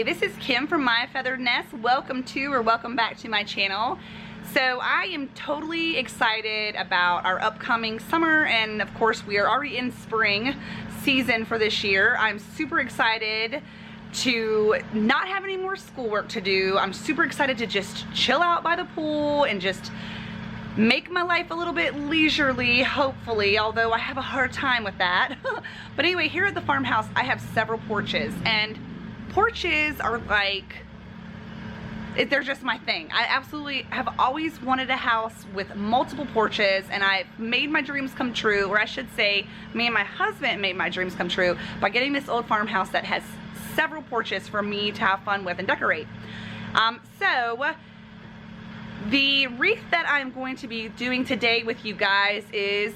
this is Kim from My Feathered Nest. Welcome back to my channel. So I am totally excited about our upcoming summer, and of course we are already in spring season for this year. I'm super excited to not have any more schoolwork to do. I'm super excited to just chill out by the pool and just make my life a little bit leisurely, hopefully, although I have a hard time with that. But anyway, here at the farmhouse I have several porches, and porches are like, they're just my thing. I absolutely have always wanted a house with multiple porches, and I've made my dreams come true, or I should say me and my husband made my dreams come true by getting this old farmhouse that has several porches for me to have fun with and decorate. So the wreath that I'm going to be doing today with you guys is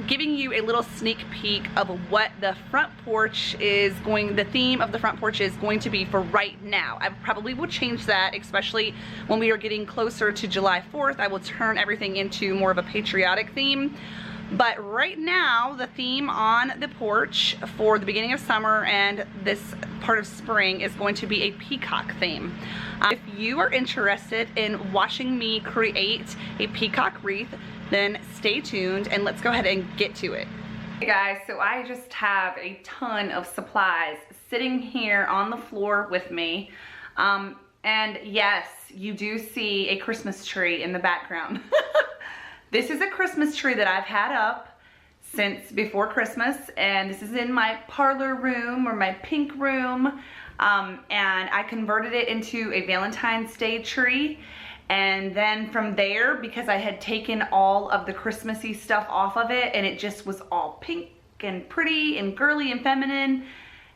giving you a little sneak peek of what the front porch is going, the theme of the front porch is going to be for right now. I probably will change that, especially when we are getting closer to July 4th. I will turn everything into more of a patriotic theme. But right now, the theme on the porch for the beginning of summer and this part of spring is going to be a peacock theme. If you are interested in watching me create a peacock wreath, then stay tuned and let's go ahead and get to it. Hey guys, so I just have a ton of supplies sitting here on the floor with me. And yes, you do see a Christmas tree in the background. This is a Christmas tree that I've had up since before Christmas, and this is in my parlor room, or my pink room, and I converted it into a Valentine's Day tree. And then from there, because I had taken all of the Christmassy stuff off of it and it just was all pink and pretty and girly and feminine,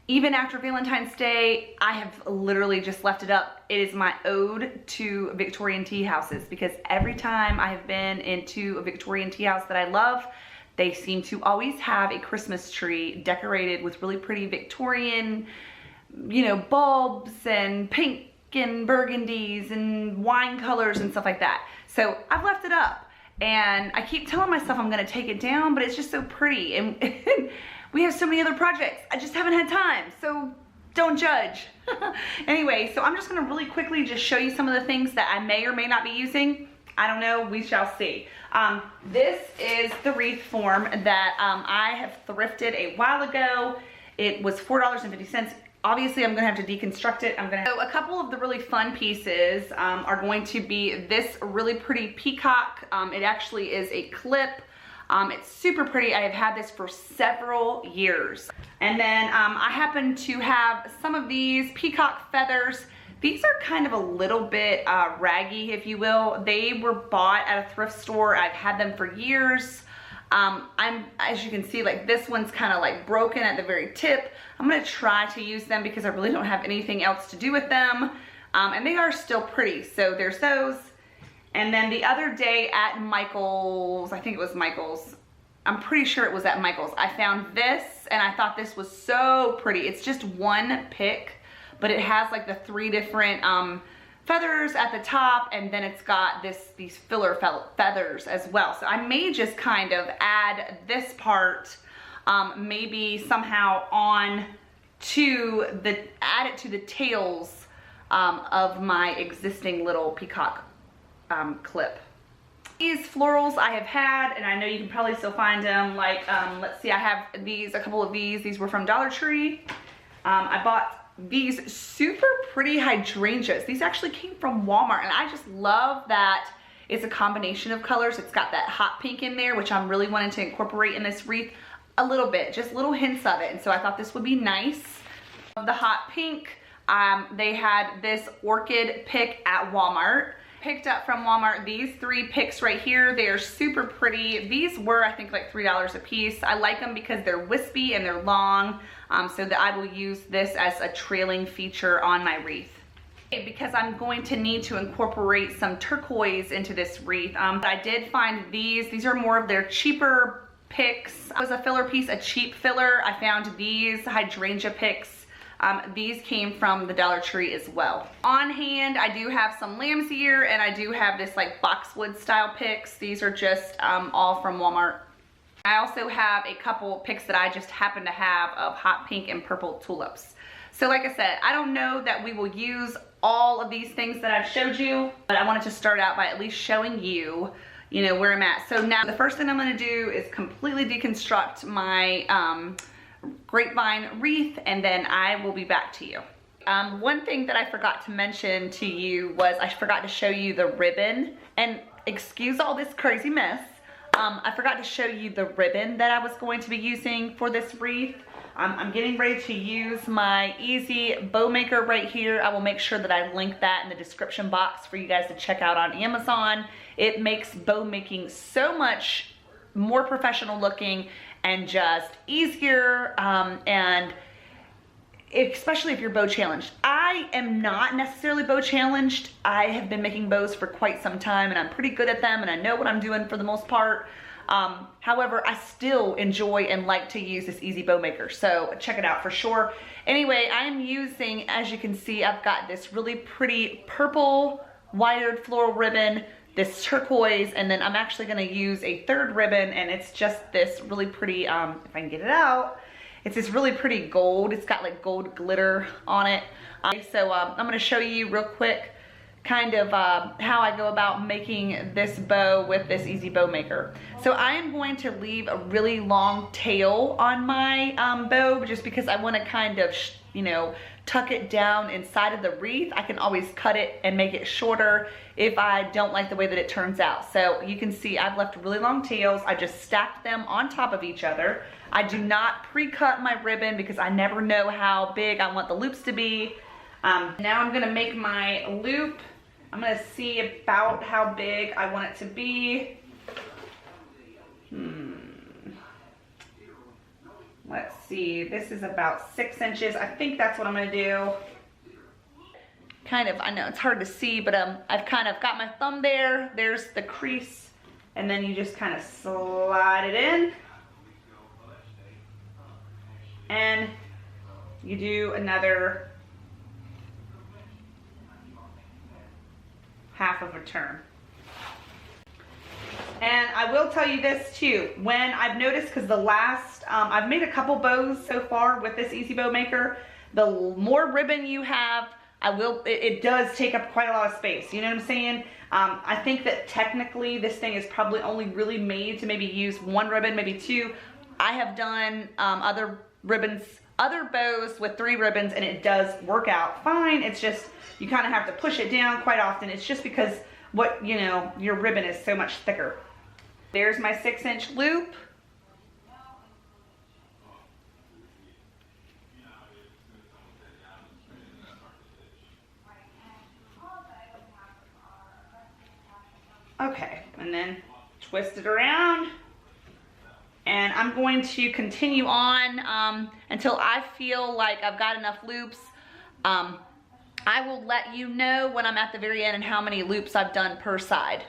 even after Valentine's Day, I have literally just left it up. It is my ode to Victorian tea houses, because every time I have been into a Victorian tea house that I love, they seem to always have a Christmas tree decorated with really pretty Victorian, you know, bulbs and pink and burgundies and wine colors and stuff like that. So I've left it up, and I keep telling myself I'm gonna take it down, but it's just so pretty, and we have so many other projects. I just haven't had time, so don't judge. Anyway, so I'm just gonna really quickly just show you some of the things that I may or may not be using. I don't know, we shall see. This is the wreath form that I have thrifted a while ago. It was $4.50. Obviously, I'm gonna have to deconstruct it. So a couple of the really fun pieces are going to be this really pretty peacock. It actually is a clip. It's super pretty. I have had this for several years. And then I happen to have some of these peacock feathers. These are kind of a little bit raggy, if you will. They were bought at a thrift store. I've had them for years. As you can see, like this one's kind of like broken at the very tip. I'm gonna try to use them because I really don't have anything else to do with them. And they are still pretty, so there's those. And then the other day at Michael's, I think it was Michael's, I'm pretty sure it was at Michael's, I found this and I thought this was so pretty. It's just one pick, but it has like the 3 different feathers at the top, and then it's got these filler feathers as well. So I may just kind of add this part, maybe somehow on to add it to the tails of my existing little peacock clip. These florals I have had, and I know you can probably still find them, like let's see, I have a couple of these were from Dollar Tree. I bought these super pretty hydrangeas. These actually came from Walmart, and I just love that it's a combination of colors. It's got that hot pink in there, which I'm really wanting to incorporate in this wreath a little bit, just little hints of it, and so I thought this would be nice. The hot pink, they had this orchid pick at Walmart. Picked up from Walmart these 3 picks right here. They are super pretty. These were, I think, like $3 a piece. I like them because they're wispy and they're long, so that I will use this as a trailing feature on my wreath. Because I'm going to need to incorporate some turquoise into this wreath. I did find these are more of their cheaper picks. It was a filler piece, a cheap filler. I found these hydrangea picks. These came from the Dollar Tree as well. On hand, I do have some lamb's ear, and I do have this like boxwood style picks. These are just all from Walmart. I also have a couple picks that I just happen to have of hot pink and purple tulips. So like I said, I don't know that we will use all of these things that I've showed you, but I wanted to start out by at least showing you, where I'm at. So now the first thing I'm gonna do is completely deconstruct my grapevine wreath, and then I will be back to you. One thing that I forgot to mention to you was I forgot to show you the ribbon, and excuse all this crazy mess. I forgot to show you the ribbon that I was going to be using for this wreath. I'm getting ready to use my easy bow maker right here. I will make sure that I link that in the description box for you guys to check out on Amazon. It makes bow making so much more professional looking and just easier, and especially if you're bow challenged. I am not necessarily bow challenged. I have been making bows for quite some time and I'm pretty good at them and I know what I'm doing for the most part. However, I still enjoy and like to use this easy bow maker, so check it out for sure. Anyway, I'm using, as you can see, I've got this really pretty purple wired floral ribbon, this turquoise, and then I'm actually going to use a third ribbon, and it's just this really pretty, if I can get it out, it's this really pretty gold. It's got like gold glitter on it. So I'm going to show you real quick kind of how I go about making this bow with this easy bow maker. So I am going to leave a really long tail on my bow just because I want to kind of, tuck it down inside of the wreath. I can always cut it and make it shorter if I don't like the way that it turns out. So you can see I've left really long tails. I just stacked them on top of each other. I do not pre-cut my ribbon because I never know how big I want the loops to be. Now I'm gonna make my loop. I'm gonna see about how big I want it to be. Let's see, this is about 6 inches. I think that's what I'm gonna do. Kind of, I know it's hard to see, but I've kind of got my thumb there. There's the crease, and then you just kind of slide it in. And you do another half of a turn. And I will tell you this too, when I've noticed, because the last, I've made a couple bows so far with this easy bow maker, the more ribbon you have, it does take up quite a lot of space, you know what I'm saying? I think that technically this thing is probably only really made to maybe use one ribbon, maybe two. I have done other bows with 3 ribbons, and it does work out fine. It's just, you kind of have to push it down quite often. It's just because your ribbon is so much thicker. There's my 6-inch loop. Okay, and then twist it around. And I'm going to continue on until I feel like I've got enough loops. I will let you know when I'm at the very end and how many loops I've done per side.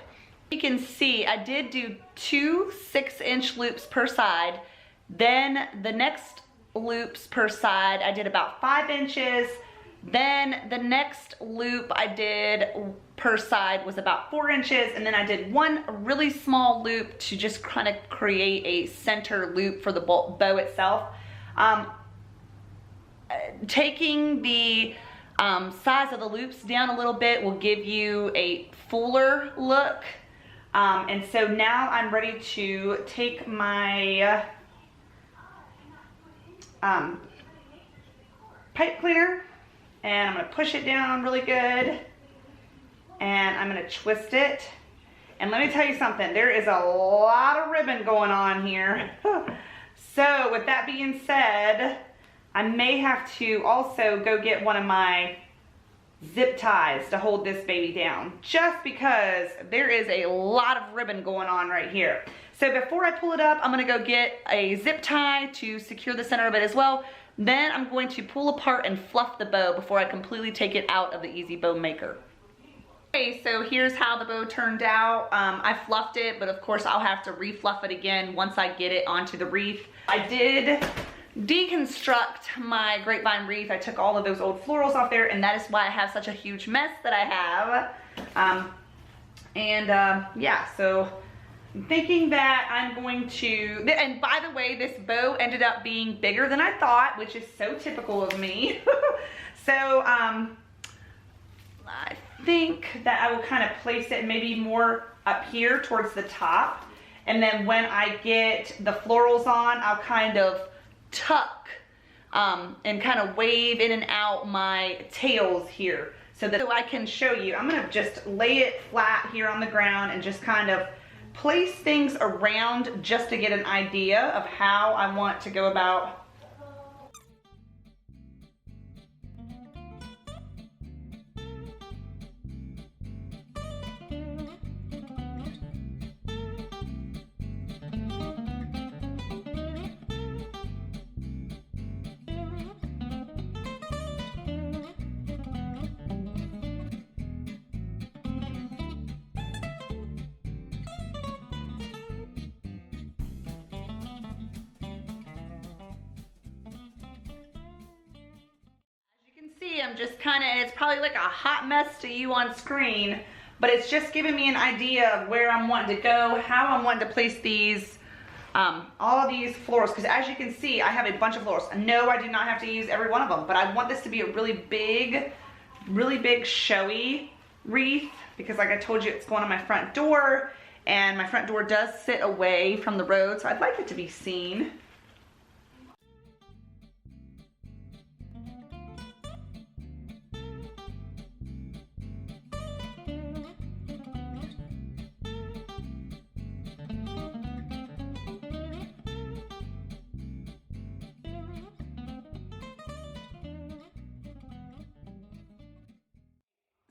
You can see I did do 2 6-inch loops per side. Then the next loops per side, I did about 5 inches. Then the next loop I did per side was about 4 inches. And then I did one really small loop to just kind of create a center loop for the bow itself. Taking the size of the loops down a little bit will give you a fuller look. And so now I'm ready to take my pipe cleaner, and I'm going to push it down really good, and I'm going to twist it. And let me tell you something, there is a lot of ribbon going on here. So with that being said, I may have to also go get one of my zip ties to hold this baby down, just because there is a lot of ribbon going on right here. So before I pull it up, I'm gonna go get a zip tie to secure the center of it as well. Then I'm going to pull apart and fluff the bow before I completely take it out of the easy bow maker. Okay, so here's how the bow turned out. I fluffed it, but of course I'll have to re-fluff it again once I get it onto the wreath. I did deconstruct my grapevine wreath. I took all of those old florals off there, and that is why I have such a huge mess that I have. Yeah, so I'm thinking that I'm going to, and by the way, this bow ended up being bigger than I thought, which is so typical of me. So I think that I will kind of place it maybe more up here towards the top. And then when I get the florals on, I'll kind of tuck and kind of wave in and out my tails here so that I can show you. I'm gonna just lay it flat here on the ground and just kind of place things around just to get an idea of how I want to go about. See, I'm just kind of, it's probably like a hot mess to you on screen, but it's just giving me an idea of where I'm wanting to go, how I'm wanting to place these, all of these florals, because as you can see, I have a bunch of florals. No, I do not have to use every one of them, but I want this to be a really big, showy wreath, because like I told you, it's going on my front door, and my front door does sit away from the road, so I'd like it to be seen.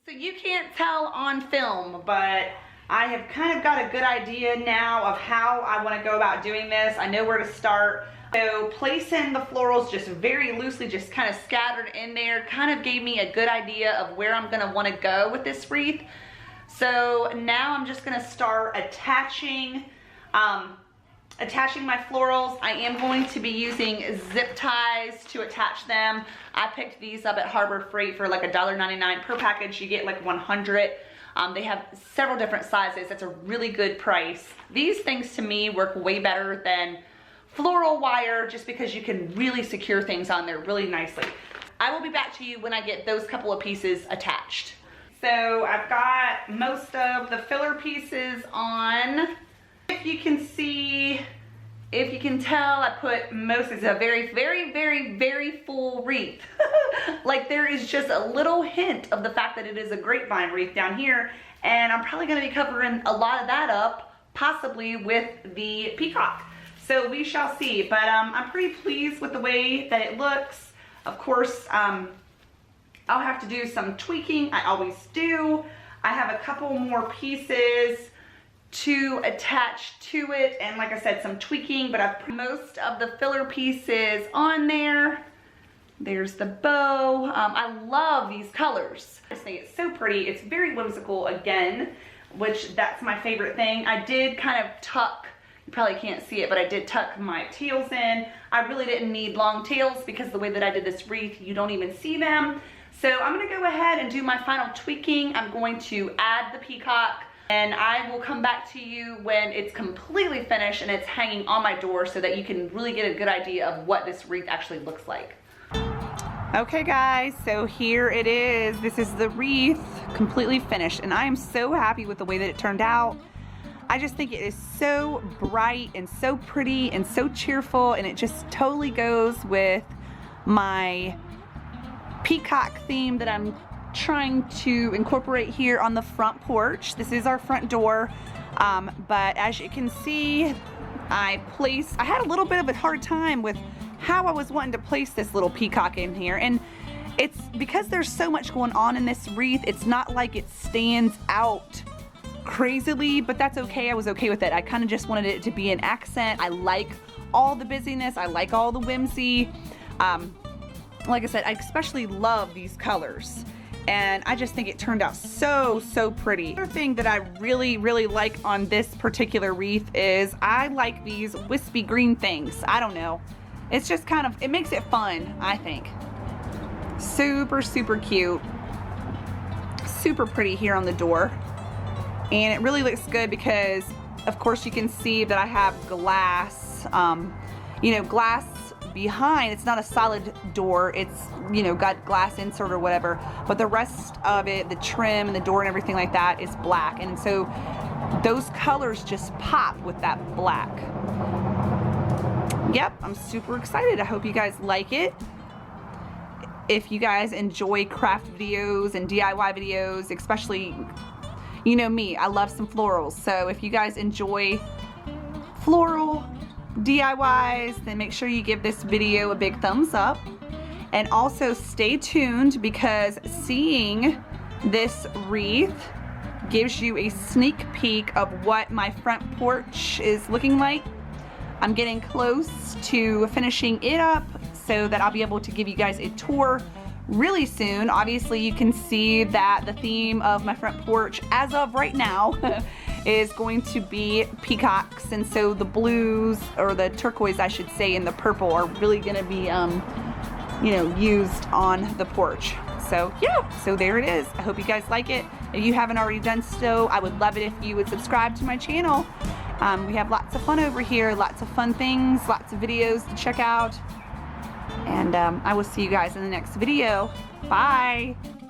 So you can't tell on film, but I have kind of got a good idea now of how I want to go about doing this. I know where to start. So placing the florals just very loosely, just kind of scattered in there, kind of gave me a good idea of where I'm going to want to go with this wreath. So now I'm just going to start attaching my florals. I am going to be using zip ties to attach them. I picked these up at Harbor Freight for like $1.99 per package. You get like 100. They have several different sizes. That's a really good price. These things to me work way better than floral wire just because you can really secure things on there really nicely. I will be back to you when I get those couple of pieces attached. So I've got most of the filler pieces on. If you can see, if you can tell, I put most, it's a very full wreath. Like there is just a little hint of the fact that it is a grapevine wreath down here, and I'm probably gonna be covering a lot of that up, possibly with the peacock. So we shall see, but I'm pretty pleased with the way that it looks. Of course, I'll have to do some tweaking, I always do. I have a couple more pieces to attach to it, and like I said, some tweaking, but I've put most of the filler pieces on there. There's the bow. I love these colors. I think it's so pretty. It's very whimsical again, which that's my favorite thing. I did kind of tuck, you probably can't see it, but I did tuck my tails in. I really didn't need long tails because the way that I did this wreath, you don't even see them. So I'm gonna go ahead and do my final tweaking. I'm going to add the peacock, and I will come back to you when it's completely finished and it's hanging on my door so that you can really get a good idea of what this wreath actually looks like. Okay guys, so here it is. This is the wreath completely finished, and I am so happy with the way that it turned out. I just think it is so bright and so pretty and so cheerful, and it just totally goes with my peacock theme that I'm trying to incorporate here on the front porch. This is our front door, but as you can see, I had a little bit of a hard time with how I was wanting to place this little peacock in here, and it's because there's so much going on in this wreath. It's not like it stands out crazily, but that's okay. I was okay with it. I kind of just wanted it to be an accent. I like all the busyness. I like all the whimsy. Like I said, I especially love these colors, and I just think it turned out so pretty. Another thing that I really like on this particular wreath is I like these wispy green things. I don't know. It's just kind of, it makes it fun, I think. Super cute. Super pretty here on the door. And it really looks good because of course you can see that I have glass, you know, glass behind. It's not a solid door, it's, you know, got glass insert or whatever, but the rest of it, the trim and the door and everything like that, is black. And so those colors just pop with that black. Yep, I'm super excited. I hope you guys like it. If you guys enjoy craft videos and DIY videos, especially, you know me, I love some florals. So if you guys enjoy floral DIYs, then make sure you give this video a big thumbs up. And also stay tuned, because seeing this wreath gives you a sneak peek of what my front porch is looking like. I'm getting close to finishing it up so that I'll be able to give you guys a tour really soon. Obviously you can see that the theme of my front porch as of right now is going to be peacocks, and so the blues, or the turquoise I should say, and the purple are really gonna be you know, used on the porch. So yeah, so there it is. I hope you guys like it. If you haven't already done so, I would love it if you would subscribe to my channel. We have lots of fun over here, lots of fun things, lots of videos to check out. And I will see you guys in the next video. Bye.